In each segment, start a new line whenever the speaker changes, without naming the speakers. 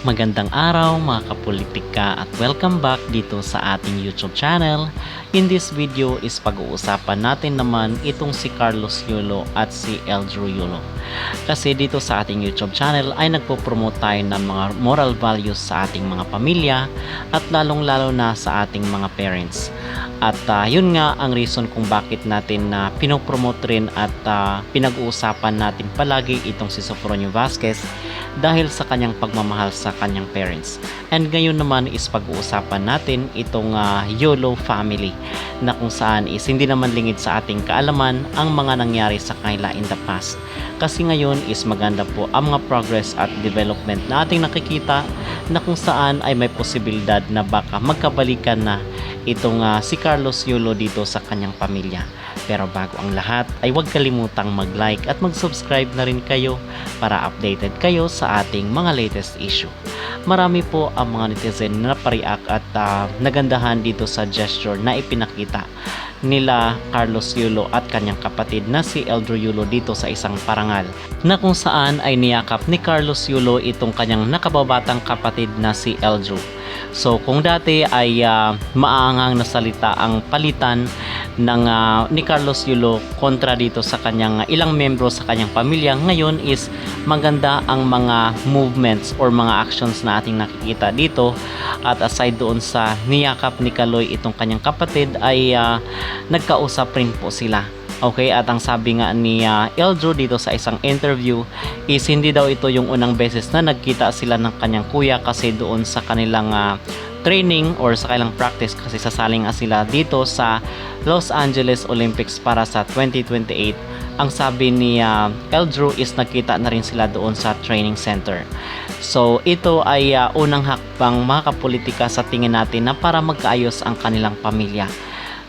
Magandang araw mga kapolitika at welcome back dito sa ating YouTube channel. In this video is pag-uusapan natin naman itong si Carlos Yulo at si Eldrew Yulo. Kasi dito sa ating YouTube channel ay nagpo-promote tayo ng mga moral values sa ating mga pamilya at lalong-lalo na sa ating mga parents. At yun nga ang reason kung bakit natin pinopromote rin at pinag-uusapan natin palagi itong si Sofronio Vazquez dahil sa kanyang pagmamahal sa kanyang parents. And ngayon naman is pag-uusapan natin itong Yulo family na kung saan is hindi naman lingid sa ating kaalaman ang mga nangyari sa kanila in the past. Kasi ngayon is maganda po ang mga progress at development na ating nakikita na kung saan ay may posibilidad na baka magkabalikan na itong si Carlos Yulo dito sa kanyang pamilya. Pero bago ang lahat ay huwag kalimutang mag-like at mag-subscribe na rin kayo para updated kayo sa ating mga latest issue. Marami po ang mga netizen na napariak at nagandahan dito sa gesture na ipinakita nila Carlos Yulo at kanyang kapatid na si Eldrew Yulo dito sa isang parangal na kung saan ay niyakap ni Carlos Yulo itong kanyang nakababatang kapatid na si Eldrew. So kung dati ay maanghang na salita ang palitan ng ni Carlos Yulo kontra dito sa kanyang ilang membro sa kanyang pamilya, ngayon is maganda ang mga movements or mga actions na ating nakikita dito. At aside doon sa niyakap ni Kaloy itong kanyang kapatid ay nagkausap rin po sila. Okay, at ang sabi nga ni Eldrew dito sa isang interview is hindi daw ito yung unang beses na nagkita sila ng kanyang kuya kasi doon sa kanilang training or sa kanilang practice kasi sasaling sila dito sa Los Angeles Olympics para sa 2028. Ang sabi ni Eldrew is nagkita na rin sila doon sa training center. So ito ay unang hakbang mga kapolitika sa tingin natin na para magkaayos ang kanilang pamilya.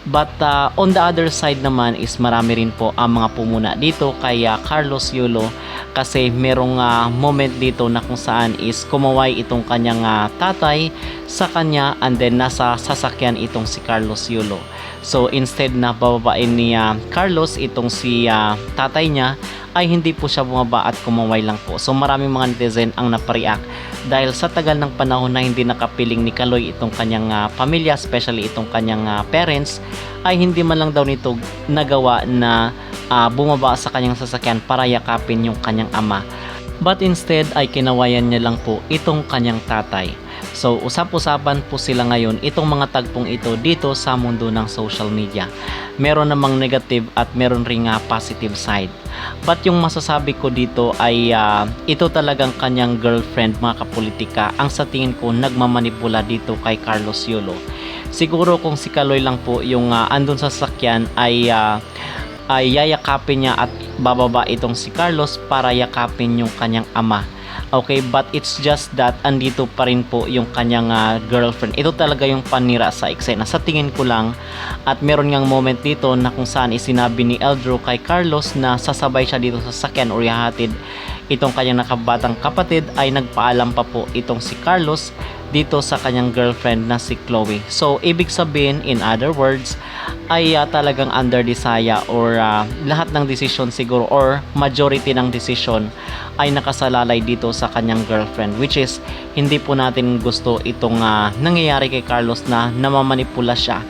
But on the other side naman is marami rin po ang mga pumuna dito kay Carlos Yulo kasi merong moment dito na kung saan is kumaway itong kanyang tatay sa kanya and then nasa sasakyan itong si Carlos Yulo. So instead na bababain ni Carlos itong si tatay niya ay hindi po siya bumaba at kumaway lang po. So maraming mga netizen ang napariak dahil sa tagal ng panahon na hindi nakapiling ni Kaloy itong kanyang pamilya, especially itong kanyang parents, ay hindi man lang daw nito nagawa na bumaba sa kanyang sasakyan para yakapin yung kanyang ama. But instead ay kinawayan niya lang po itong kanyang tatay. So usap-usapan po sila ngayon itong mga tagpong ito dito sa mundo ng social media. Meron namang negative at meron ring positive side. But yung masasabi ko dito ay ito talagang kanyang girlfriend mga kapolitika ang sa tingin ko nagmamanipula dito kay Carlos Yulo. Siguro kung si Kaloy lang po yung andun sa sasakyan ay yayakapin niya at bababa itong si Carlos para yakapin yung kanyang ama. Okay, but it's just that andito pa rin po yung kanyang girlfriend. Ito talaga yung panira sa eksena sa tingin ko lang. At meron ngang moment dito na kung saan isinabi ni Eldrew kay Carlos na sasabay siya dito sa sakyan or yahatid itong kanyang nakabatang kapatid ay nagpaalam pa po itong si Carlos dito sa kanyang girlfriend na si Chloe. So ibig sabihin, in other words, ay talagang under desire or lahat ng desisyon siguro or majority ng desisyon ay nakasalalay dito sa kanyang girlfriend, which is hindi po natin gusto itong nangyayari kay Carlos na namamanipula siya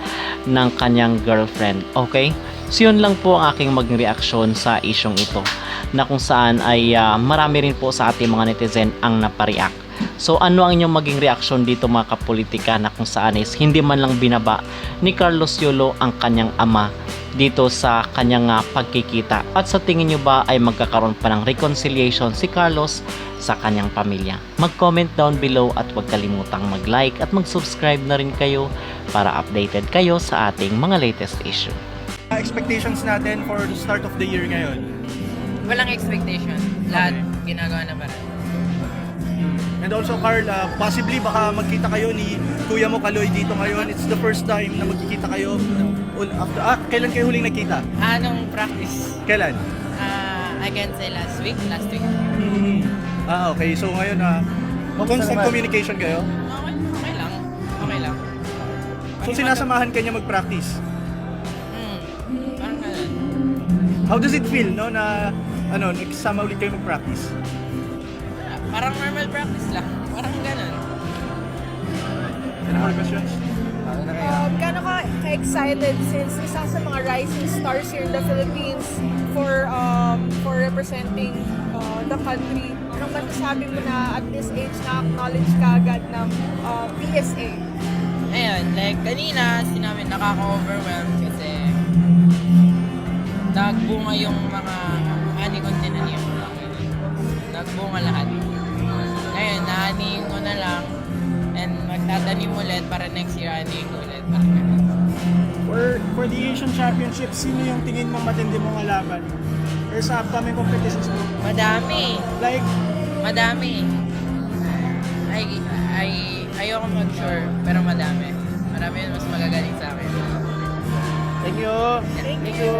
ng kanyang girlfriend. Okay? So yun lang po ang aking maging reaksyon sa isyong ito na kung saan ay marami rin po sa ating mga netizen ang napariak. So ano ang inyong maging reaksyon dito mga kapolitika na kung saan is hindi man lang binaba ni Carlos Yulo ang kanyang ama dito sa kanyang pagkikita, at sa tingin nyo ba ay magkakaroon pa ng reconciliation si Carlos sa kanyang pamilya? Mag-comment down below at huwag kalimutang mag-like at mag-subscribe na rin kayo para updated kayo sa ating mga latest issue.
Expectations natin for the start of the year ngayon?
Walang expectation. Lahat ginagawa na para.
And also Carl, possibly baka magkita kayo ni Kuya mo Kaloy dito ngayon. It's the first time na magkikita kayo. Kailan kayo huling nakita?
Nung practice?
Kailan?
I can say last week.
Okay. So ngayon, constant communication kayo?
Okay lang. Okay lang.
So sinasamahan ka niya mag-practice?
Parang ganun.
How does it feel, no, na nagsama ulit kayo mag-practice?
Parang normal practice lang. Parang ganun.
questions?
Gaano ka excited since isa sa mga rising stars here in the Philippines for representing the country? Anong masasabi mo na at this age na-acknowledge ka agad ng PSA?
Ayun, like kanina, sinabi nakaka-overwhelm kasi nagbunga yung mga ani kong tinanim. Nagbunga lahat. Ngayon, naanihin ko na lang and magtatanim ulit para next year anihin ko ulit. Parang ganun.
For the Asian Championship, sino yung tingin mo matindi mong laban? Or sa upcoming competitions mo?
Madami.
Like,
Madami. Ayoko mag-sure, pero madami. Marami yun mas magagaling sa akin.
Thank you.
Thank you.